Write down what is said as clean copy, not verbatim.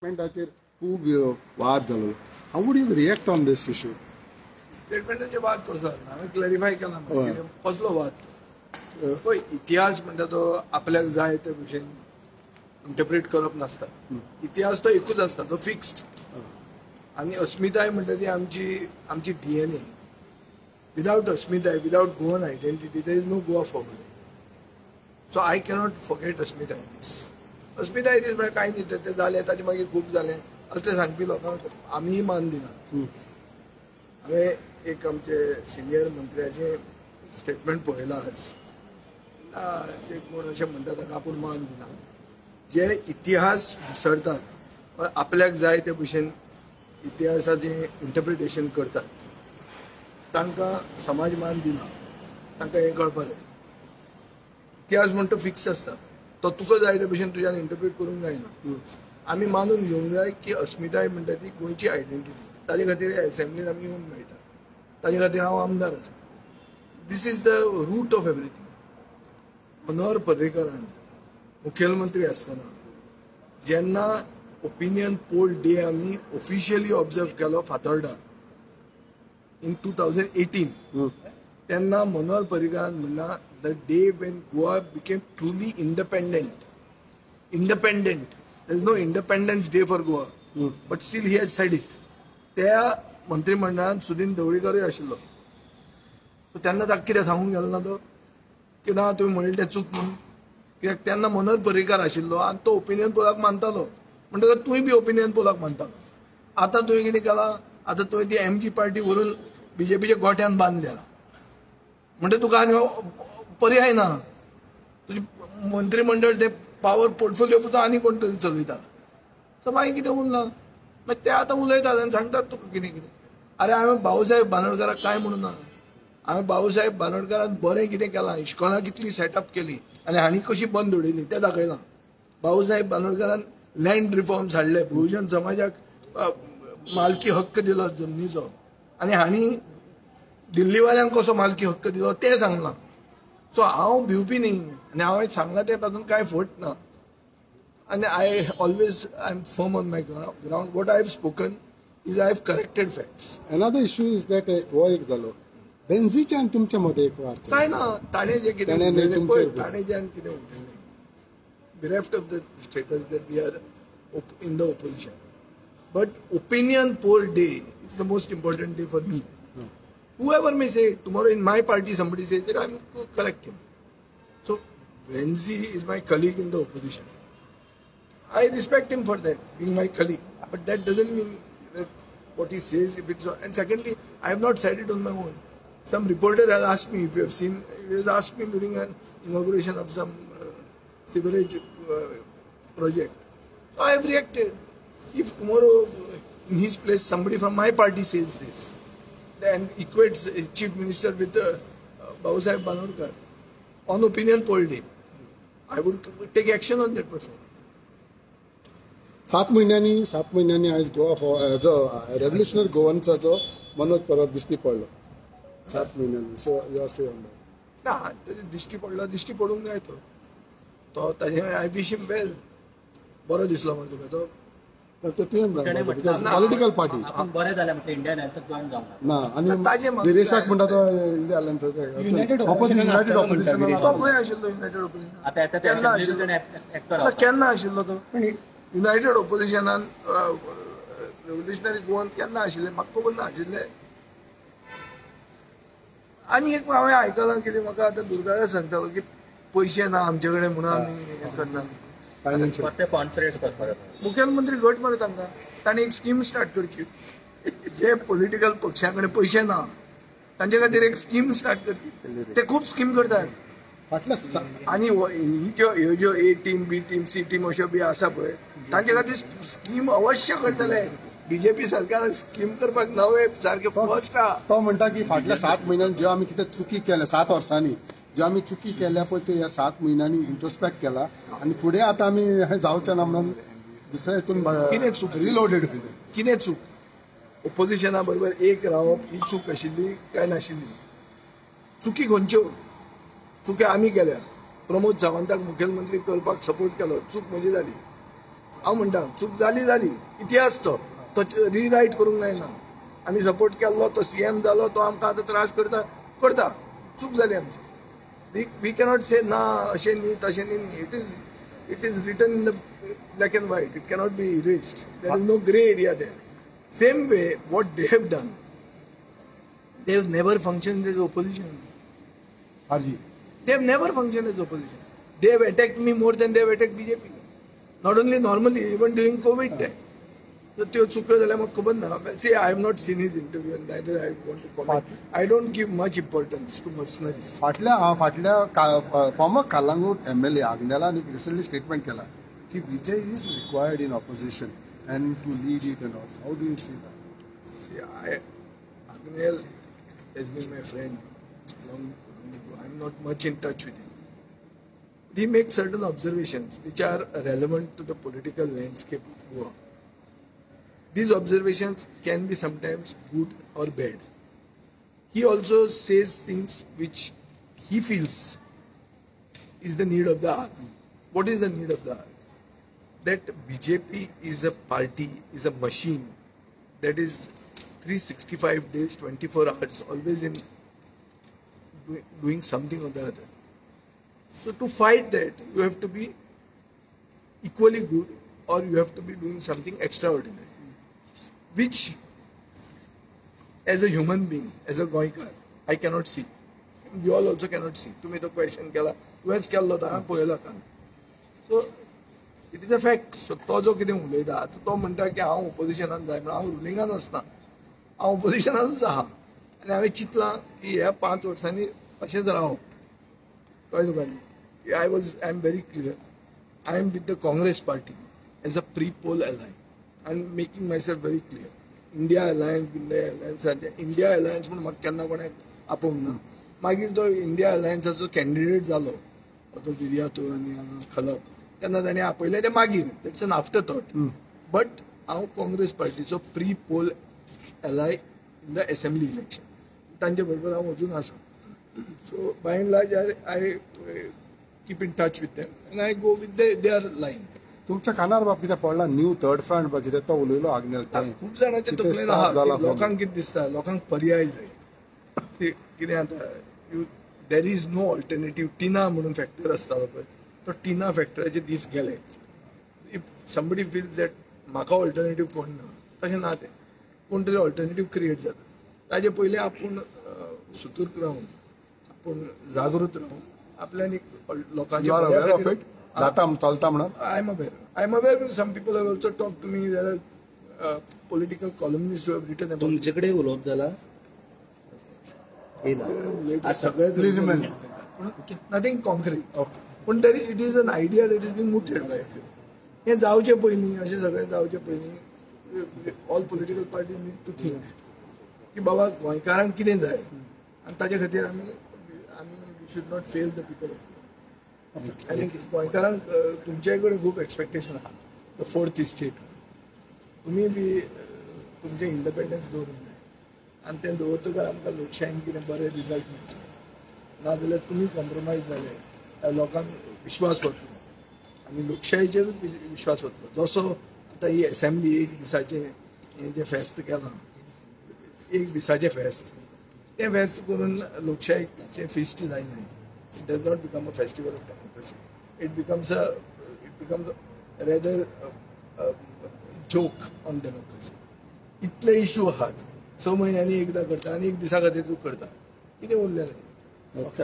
स्टेटमेंटाचेर खूब वाद जालो. How would you react on this issue? स्टेटमेंटाचे वाद कसो जाता हांवें क्लॅरिफाय केला कसलो वाद पळय इतिहास म्हणटा तो आपल्याक जाय ते भशेन इंटरप्रेट करप नासता. इतिहास तो एकूच आसता तो फिक्स्ड आनी अस्मिताय म्हणटा ती आमची DNA. विदाउट अस्मिताय without Goan identity there is no Goa Forward. So I cannot forget अस्मिताय दीस. अस्मिताय दीस म्हळ्यार कांय न्ही तें जालें ताचे मागीर खूब जालें असलें सांगपी लोकांक आमीय मान दिना. हांवें एक आमचे सिनियर मंत्र्याचें स्टेटमेंट पळयलां आज. ते कोण अशें म्हणटा ताका आपूण मान दिना. जे इतिहास विसरतात आपल्याक जाय ते भशेन इतिहासाचें इंटरप्रिटेशन करतात तांकां समाज मान दिना. तांकां हें कळपाक जाय इतिहास म्हणटा तो फिक्स आसता. तो तुका जाय ते भशेन तुज्यान इंटरप्रेट करूंक जायना. आमी मानून घेवंक जाय की अस्मिताय म्हणटा ती गोंयची आयडेंटिटी. ताजे खातीर एसेंब्लीन आमी येवंक मेळटा. ताजे खातीर हांव आमदार आसा. This is the root of everything. Manohar पर्रीकारान मुखेलमंत्री आसतना जेन्ना ओपिनियन पोल डे आमी ऑफिशियली ऑब्जर्व केलो फातोर्डा इन 2018 तेन्ना मनोहर पर्रीकारान म्हणला the day when Goa became truly independent. There is no independence day for Goa but still he has said it. त्या मंत्रिमंडळान सुदीन ढवळीकरूय आशिल्लो. सो तेन्ना ताका कितें सांगूंक गेलो ना तो की ना तुवें म्हणलें तें चूक म्हणून. कित्याक तेन्ना मनोहर पर्रीकार आशिल्लो आनी तो ओपिनियन पोलाक मानतालो म्हणटकच तुवें बी ओपिनियन पोलाक मानतालो. आतां तुवें कितें केलां आतां तुवें ती MG पार्टी व्हरून BJPच्या गोठ्यान बांदल्या म्हणजे तुका आनी पर्याय ना. तुजी मंत्रिमंडळ ते पावर पोर्टफोलियो पुरो आनी कोण तरी चलयता. सो मागीर कितें उरलां मागीर ते आतां उलयतात आनी सांगतात तुका कितें कितें. अरे हांवें भाऊसाहेब बांदोडकराक कांय म्हणूं ना. हांवें भाऊसाहेब बांदोडकरान बरें कितें केलां इश्कोला कितली सेटअप केली आनी हांणी कशी बंद उडयली तें दाखयलां. भाऊसाहेब बांदोडकरान लँड रिफॉर्म्स हाडले. बहुजन समाजाक मालकी हक्क दिलो जमनीचो आनी हांणी दिल्लीवाल्यांक कसो मालकी हक्क दिलो तें सांगलां. सो हांव भिवपी न्ही आनी हांवें सांगलां तें तातूंत कांय फट ना. आनी I am firm on my ground. What I have spoken is I have corrected facts. Another issue is that हो एक जालो बेन्झीच्यान तुमच्या मध्ये एक वाद काय ना ताणें जें कितें उलयलें पळय ताणें जें कितें उलयलें bereft of the status that we are in the opposition. But opinion poll day is the most important day for me. Whoever may say it, tomorrow in my party somebody says it, I am to correct him. So Benzi is my colleague in the opposition. I respect him for that, being my colleague. But that doesn't mean that what he says, if it's... And secondly, I have not said it on my own. Some reporter has asked me, if you have seen, he has asked me during an inauguration of some sewerage project. So I have reacted. If tomorrow in his place somebody from my party says this, then equates chief minister with Bhausaheb Banodkar on opinion poll day, I would take action on that person. 7 महिन्यांनी आज गोवा जो revolutionary गोवन्साचो Manoj Parab दिश्टी पडलो 7 महिन्यांनी. So you say on ना दिश्टी पडलो दिश्टी पडूंक जाय तो ताजे आय विश हिम वेल. बरो दिसलो म्हणून तुका तो पॉलिटिकल पार्टी बरें जालें म्हटलें इंडियन अलायन्साक जॉइन जावंक ना. आनी विरेशाक म्हणटा तो इंडिया अलायन्साक युनायटेड ऑपोजिशन तो खंय आशिल्लो युनायटेड ओपोजिशन. आतां येता ते एक्टर केन्ना आशिल्लो तो युनायटेड ओपोजिशनान रेव्होल्युशनरी गोवन केन्ना आशिल्लें म्हाका खबर ना आशिल्लें. आनी एक हांवें आयकलां कितें म्हाका आतां दुर्गाराज सांगतालो की पयशे ना आमचे कडेन म्हणून आमी हें करना. परते फंड्स रेज करपाक मुखेलमंत्री घट मरे तांकां. ताणें एक स्कीम स्टार्ट करची. जे पॉलिटिकल पक्षां कडेन पयशे ना तांचे खातीर एक स्कीम स्टार्ट करची. ते खूब स्कीम करतात. आनी ह्यो ज्यो A team B team C team अश्यो बी आसा पळय तांचे खातीर स्कीम अवश्य करतले. BJP सरकार स्कीम करपाक नवे सारके फर्स्ट आहा. तो म्हणटा की फाटल्या 7 महिन्यांनी ज्यो आमी कितें चुकी केल्या 7 वर्सांनी ज्यो आमी चुकी केल्या पळय त्यो ह्या 7 महिन्यांनी इंट्रोस्पेक्ट केला आनी फुडें आतां आमी हें जावचें ना म्हणून दुसऱ्या हितून कितें चूक रिलोडेड कितें चूक ओपोजिशना बरोबर एक रावप ही चूक आशिल्ली काय नाशिल्ली. चुकी खंयच्यो चुकी आमी केल्या. प्रमोद सावंताक मुखेलमंत्री करपाक सपोर्ट केलो चूक म्हजी जाली. हांव म्हणटा चूक जाली इतिहास तो रिरायट करूंक जायना. आमी सपोर्ट केल्लो तो CM जालो तो आमकां आतां त्रास करता चूक जाली आमची. वी कॅनॉट से ना अशें न्ही तशें न्ही. It is written in the black and white. It cannot be erased. There is no gray area there. Same way, what they have done, they have never functioned as opposition. Harji. They have never functioned as opposition. They have attacked me more than they have attacked BJP. Not only normally, even during COVID time. So, त्यो चुक्यो जाल्यार म्हाका खबर ना. See, I have not seen his interview and neither I want to comment. I don't give much importance to mercenaries. फाटल्या former Calangute MLA आग्नेलान एक recently statement केला की Vijay is required in opposition and to lead it and all. How do you see that? See, Agnel has been my friend long ago. I'm not much in touch with him. He makes certain observations which are relevant to the political landscape of Goa. These observations can be sometimes good or bad. He also says things which he feels is the need of the hour. What is the need of the hour? That BJP is a party, is a machine that is 365 days, 24 hours, always in doing something or the other. So to fight that, you have to be equally good or you have to be doing something extraordinary. Which, as a human being, as a Goikar, I cannot see. You all also cannot see. To me the question kela, tu has kello ta poyela kan. So it is a fact. So तो जो कितें उलयता तो म्हणटा की हांव ओपोजिशनान जाय म्हणून हांव रुलिंगान वचना, हांव ओपोजिशनानूच आहा आनी हांवें चिंतलां की ह्या 5 वर्सांनी अशेंच रावप. कळ्ळें तुका न्ही. I am very clear. I am with the Congress party as a pre poll ally. I am making myself very clear. India alliance India alliance म्हणून म्हाका केन्ना कोणें आपोवंक ना. मागीर तो इंडिया अलायन्साचो कॅन्डिडेट जालो तो बिर्यातो आनी खलप तेन्ना ताणें आपयलें तें मागीर. That's an afterthought. But हांव काँग्रेस पार्टीचो pre poll ally in the assembly election. तांचे बरोबर हांव अजून आसा. So by and large I keep in touch with them and I go with their line. तुमच्या कानार बाब कितें पडला न्यू थर्ड फ्रंट बा कितें तो उलयलो आग्नेल खूब जाणांचे तकलेन आहा. लोकांक कितें दिसता लोकांक पर्याय जाय. कितें आतां देर इज नो ऑल्टरनेटीव. टिना म्हणून फॅक्टर आसतालो पळय तो टिना फॅक्टराचे दीस गेले. इफ समबडी फिल्स दॅट म्हाका ऑल्टरनेटीव कोण ना तशें ना तें. कोण तरी ऑल्टरनेटीव क्रिएट जाता. ताजे पयलीं आपूण सुतूर्क रावन आपूण जागृत रावन आपल्यान एक लोकांचे जाता चलता म्हणून. I am aware. Some people have also talk to me. There are political columnist who have written about. तुमचे कडेन उलोवप जाला सगळें नथिंग कॉन्क्रीट. पूण तरी it is an idea that is been mooted by few. हें जावचे पयलीं अशें सगळें जावचे पयलीं all political parties need to think की बाबा गोंयकारांक कितें जाय आनी ताजे खातीर आमी we should not fail the people. आनी गोंयकारांक तुमचे कडेन खूब एक्सपेक्टेशन आहा. द फोर्थ इस्टेट तुमी बी तुमचें इंडिपेंडन्स दवरूंक जाय आनी तें दवरतकच आमकां लोकशायेन कितें बरें रिजल्ट मेळटले. नाजाल्यार तुमी कॉम्प्रोमायज जाले लोकांक विश्वास वतलो आनी लोकशायेचेरूच विश्वास वतलो. जसो आतां ही असेंब्ली एक दिसाचें हें जें फेस्त केलां एक दिसाचें फेस्त तें फेस्त करून लोकशायेचें फिस्ट जायना. It does not become a festival of democracy. It becomes rather joke on democracy. इतले इश्यू आहात 6 म्हयन्यांनी एकदां करता आनी एक दिसा खातीर तूं करता. कितें उरलें. ओके.